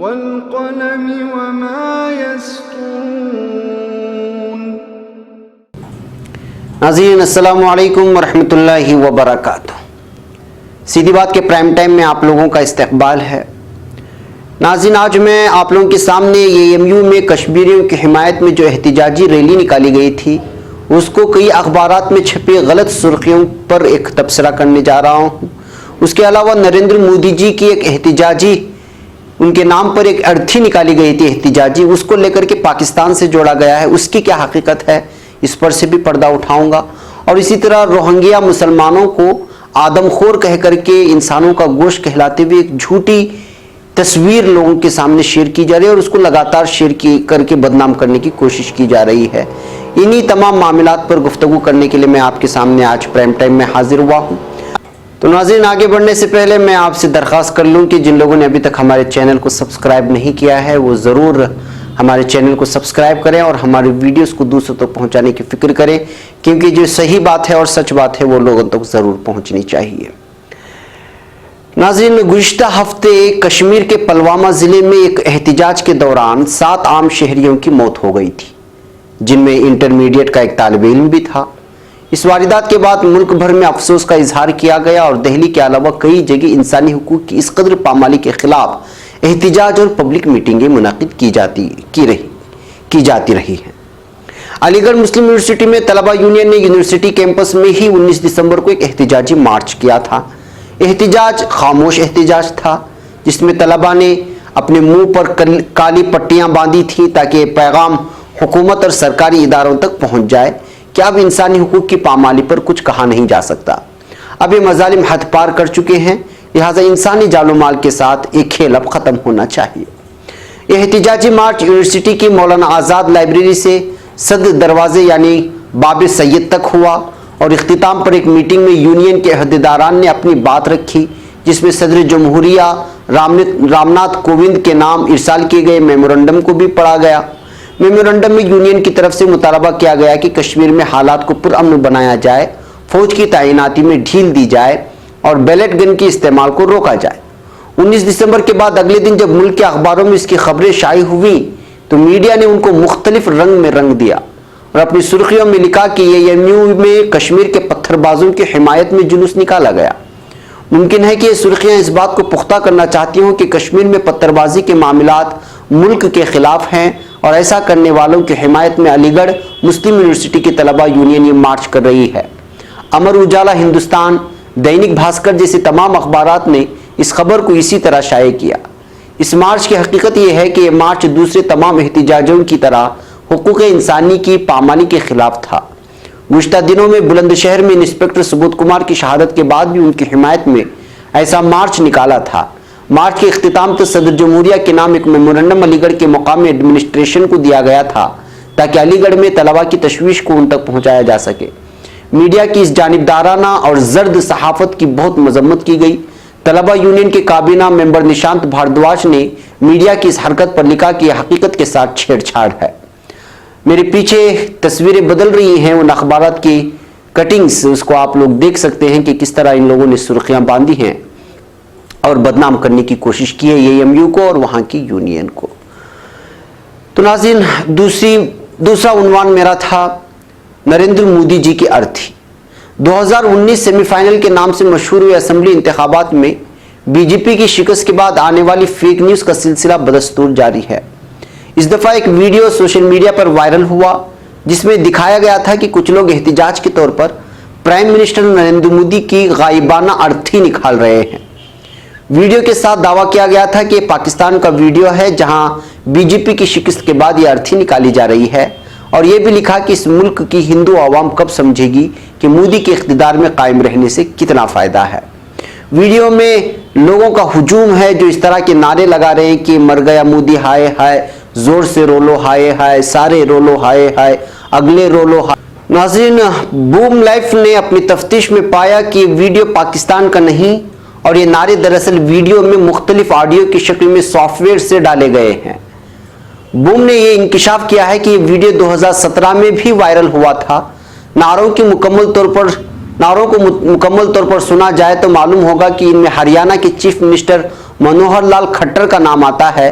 والقلم وما يسطرون۔ ناظرین السلام علیکم ورحمۃ اللہ وبرکاتہ۔ سیدھی بات کے پرائم ٹائم میں آپ لوگوں کا استقبال ہے۔ ناظرین آج میں آپ لوگوں کے سامنے AMU میں کشمیریوں کی حمایت میں جو احتجاجی ریلی نکالی گئی تھی اس کو کئی اخبارات میں چھپی غلط سرخیوں پر ایک تبصرہ کرنے جا رہا ہوں۔ اس کے علاوہ نریندر مودی جی کی ایک احتجاجی ان کے نام پر ایک ارتھی نکالی گئی تھی احتجاجی، اس کو لے کر کے پاکستان سے جوڑا گیا ہے، اس کی کیا حقیقت ہے اس پر سے بھی پردہ اٹھاؤں گا۔ اور اسی طرح روہنگیا مسلمانوں کو آدم خور کہہ کر کے انسانوں کا گوشت کہلاتے ہوئے ایک جھوٹی تصویر لوگوں کے سامنے شیئر کی جا رہی ہے اور اس کو لگاتار شیئر کر کے بدنام کرنے کی کوشش کی جا رہی ہے۔ انہی تمام معاملات پر گفتگو کرنے کے لیے میں آپ کے سامنے آج پرائم ٹائم میں حاضر ہوا ہوں۔ تو ناظرین آگے بڑھنے سے پہلے میں آپ سے درخواست کر لوں کہ جن لوگوں نے ابھی تک ہمارے چینل کو سبسکرائب نہیں کیا ہے وہ ضرور ہمارے چینل کو سبسکرائب کریں اور ہماری ویڈیوز کو دوسروں تک پہنچانے کی فکر کریں، کیونکہ جو صحیح بات ہے اور سچ بات ہے وہ لوگوں تک ضرور پہنچنی چاہیے۔ ناظرین گزشتہ ہفتے کشمیر کے پلوامہ ضلع میں ایک احتجاج کے دوران 7 عام شہریوں کی موت ہو گئی تھی، جن میں انٹرمیڈیٹ کا ایک طالب علم بھی تھا۔ اس واردات کے بعد ملک بھر میں افسوس کا اظہار کیا گیا اور دہلی کے علاوہ کئی جگہ انسانی حقوق کی اس قدر پامالی کے خلاف احتجاج اور پبلک میٹنگیں منعقد کی جاتی رہی ہیں۔ علی گڑھ مسلم یونیورسٹی میں طلبہ یونین نے یونیورسٹی کیمپس میں ہی 19 دسمبر کو ایک احتجاجی مارچ کیا تھا۔ احتجاج خاموش احتجاج تھا جس میں طلبہ نے اپنے منہ پر کالی پٹیاں باندھی تھیں تاکہ پیغام حکومت اور سرکاری اداروں تک پہنچ جائے کہ اب انسانی حقوق کی پامالی پر کچھ کہا نہیں جا سکتا، اب یہ مظالم حد پار کر چکے ہیں، لہٰذا انسانی جان و مال کے ساتھ ایک کھیل اب ختم ہونا چاہیے۔ یہ احتجاجی مارچ یونیورسٹی کی مولانا آزاد لائبریری سے صدر دروازے یعنی باب سید تک ہوا اور اختتام پر ایک میٹنگ میں یونین کے عہدیداران نے اپنی بات رکھی، جس میں صدر جمہوریہ رام ناتھ کووند کے نام ارسال کیے گئے میمورنڈم کو بھی پڑھا گیا۔ میمورنڈم میں یونین کی طرف سے مطالبہ کیا گیا کہ کشمیر میں حالات کو پرامن بنایا جائے، فوج کی تعیناتی میں ڈھیل دی جائے اور بیلٹ گن کے استعمال کو روکا جائے۔ 19 دسمبر کے بعد اگلے دن جب ملک کے اخباروں میں اس کی خبریں شائع ہوئیں تو میڈیا نے ان کو مختلف رنگ میں رنگ دیا اور اپنی سرخیوں میں لکھا کہ AMU میں کشمیر کے پتھر بازوں کی حمایت میں جلوس نکالا گیا۔ ممکن ہے کہ یہ سرخیاں اس بات کو پختہ کرنا چاہتی ہوں کہ کشمیر میں پتھر بازی کے معاملات ملک کے خلاف ہیں اور ایسا کرنے والوں کی حمایت میں علی گڑھ مسلم یونیورسٹی کی طلبہ یونین یہ مارچ کر رہی ہے۔ امر اجالا ہندوستان، دینک بھاسکر جیسے تمام اخبارات نے اس خبر کو اسی طرح شائع کیا۔ اس مارچ کی حقیقت یہ ہے کہ یہ مارچ دوسرے تمام احتجاجوں کی طرح حقوق انسانی کی پامالی کے خلاف تھا۔ گزشتہ دنوں میں بلند شہر میں انسپکٹر سبودھ کمار کی شہادت کے بعد بھی ان کی حمایت میں ایسا مارچ نکالا تھا۔ مارچ کے اختتام تک صدر جمہوریہ کے نام ایک میمورنڈم علی گڑھ کے مقامی ایڈمنسٹریشن کو دیا گیا تھا تاکہ علی گڑھ میں طلبہ کی تشویش کو ان تک پہنچایا جا سکے۔ میڈیا کی اس جانبدارانہ اور زرد صحافت کی بہت مذمت کی گئی۔ طلبہ یونین کے کابینہ ممبر نشانت بھاردواج نے میڈیا کی اس حرکت پر لکھا کہ یہ حقیقت کے ساتھ چھیڑ چھاڑ ہے۔ میرے پیچھے تصویریں بدل رہی ہیں ان اخبارات کی کٹنگز، اس کو آپ لوگ دیکھ سکتے ہیں کہ کس طرح ان لوگوں نے سرخیاں باندھی ہیں اور بدنام کرنے کی کوشش کی ہے AMU کو اور وہاں کی یونین کو۔ تو ناظرین دوسرا عنوان میرا تھا نریندر مودی جی کی ارتھی۔ 2019 سیمی فائنل کے نام سے مشہور ہوئے اسمبلی انتخابات میں BJP کی شکست کے بعد آنے والی فیک نیوز کا سلسلہ بدستور جاری ہے۔ اس دفعہ ایک ویڈیو سوشل میڈیا پر وائرل ہوا جس میں دکھایا گیا تھا کہ کچھ لوگ احتجاج کے طور پر پرائم منسٹر نریندر مودی کی غائبانہ ارتھی نکال رہے ہیں۔ ویڈیو کے ساتھ دعویٰ کیا گیا تھا کہ پاکستان کا ویڈیو ہے جہاں BJP کی شکست کے بعد یہ ارتھی نکالی جا رہی ہے اور یہ بھی لکھا کہ اس ملک کی ہندو عوام کب سمجھے گی کہ مودی کے اقتدار میں قائم رہنے سے کتنا فائدہ ہے۔ ویڈیو میں لوگوں کا ہجوم ہے جو اس طرح کے نعرے لگا رہے ہیں کہ مر گیا مودی ہائے ہائے، زور سے رولو ہائے ہائے، سارے رولو ہائے ہائے، اگلے رولو ہائے۔ ناظرین بوم لائف نے اپنی تفتیش میں پایا کہ ویڈیو پاکستان کا نہیں اور یہ نعرے دراصل ویڈیو میں مختلف آڈیو کی شکل میں سافٹ ویئر سے ڈالے گئے ہیں۔ بوم نے یہ انکشاف کیا ہے کہ یہ ویڈیو 2017 میں بھی وائرل ہوا تھا۔ نعروں کو مکمل طور پر سنا جائے تو معلوم ہوگا کہ ان میں ہریانہ کے چیف منسٹر منوہر لال کھٹر کا نام آتا ہے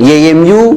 AMU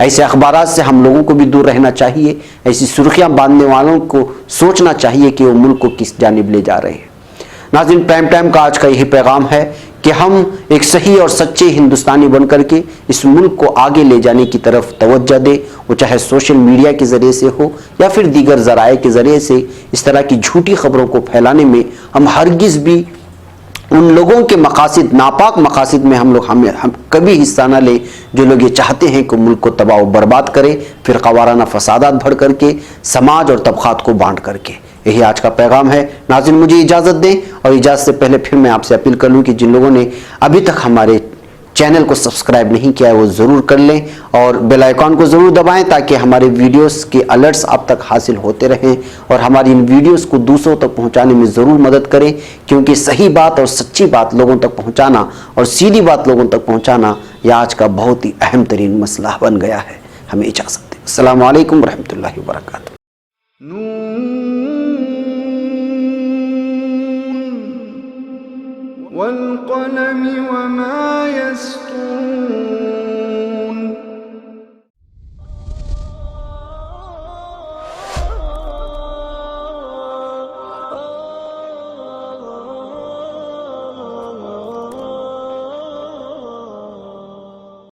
ایسے اخبارات سے ہم لوگوں کو بھی دور رہنا چاہیے. ایسی سرخیاں باندھنے والوں کو سوچنا چاہیے کہ وہ ملک کو کس جانب لے جا رہے ہیں. ناظرین، پرائم ٹائم کا آج کا یہی پیغام ہے کہ ہم ایک صحیح اور سچے ہندوستانی بن کر کے اس ملک کو آگے لے جانے کی طرف توجہ دیں. وہ چاہے سوشل میڈیا کے ذریعے سے ہو یا پھر دیگر ذرائع کے ذریعے سے. اس طرح کی جھوٹی خبروں کو پھیلانے میں ہم ہرگز بھی ان لوگوں کے مقاصد، ناپاک مقاصد میں ہم کبھی حصہ نہ لیں جو لوگ یہ چاہتے ہیں کہ ملک کو تباہ و برباد کرے، فرقہ وارانہ فسادات بڑھ کر کے، سماج اور طبقات کو بانٹ کر کے. یہی آج کا پیغام ہے. ناظرین، مجھے اجازت دیں، اور اجازت سے پہلے پھر میں آپ سے اپیل کر لوں کہ جن لوگوں نے ابھی تک ہمارے چینل کو سبسکرائب نہیں کیا ہے وہ ضرور کر لیں اور بیل آئیکن کو ضرور دبائیں تاکہ ہمارے ویڈیوز کے الرٹس آپ تک حاصل ہوتے رہیں، اور ہماری ان ویڈیوز کو دوسروں تک پہنچانے میں ضرور مدد کریں، کیونکہ صحیح بات اور سچی بات لوگوں تک پہنچانا اور سیدھی بات لوگوں تک پہنچانا یہ آج کا بہت ہی اہم ترین مسئلہ بن گیا ہے. ہمیں اجازت دیں. السلام علیکم ورحمۃ اللہ وبرکاتہ. والقلم وما يسطرون.